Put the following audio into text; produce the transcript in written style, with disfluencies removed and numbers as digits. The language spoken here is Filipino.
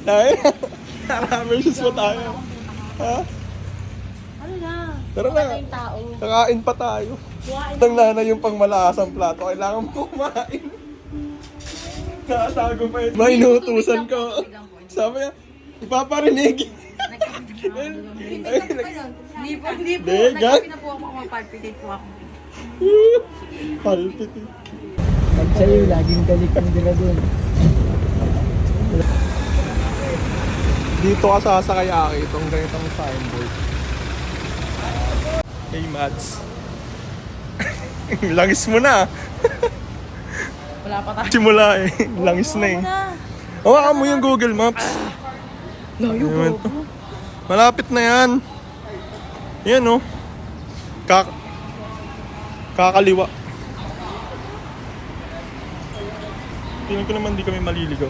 Ay, ramen pa tayo. Ha? Ano na? Tara Wala na. tayong tao. Kakain pa tayo. Kuhain Ang nanay yung pang malakas ang plato. Kailangan mo kumain. Nakatago pa yun. May inuutusan ko. Sabi niya, ipaparinig. Hindi po. Degan. Nagkapi na po ako, mapalpitate po ako. Palpit eh. Pag sa'yo, laging galit ang dila dun. Dito ka sasakay aki itong ganitong signboard. Hey Mads. Langis mo na. Wala pa tayo. Simula eh. Langis na eh. Hawakan mo yung Google Maps. Layo Ayun po. to. Malapit na yan. Yan oh. Kakaliwa. Tingnan ko naman di kami maliligaw.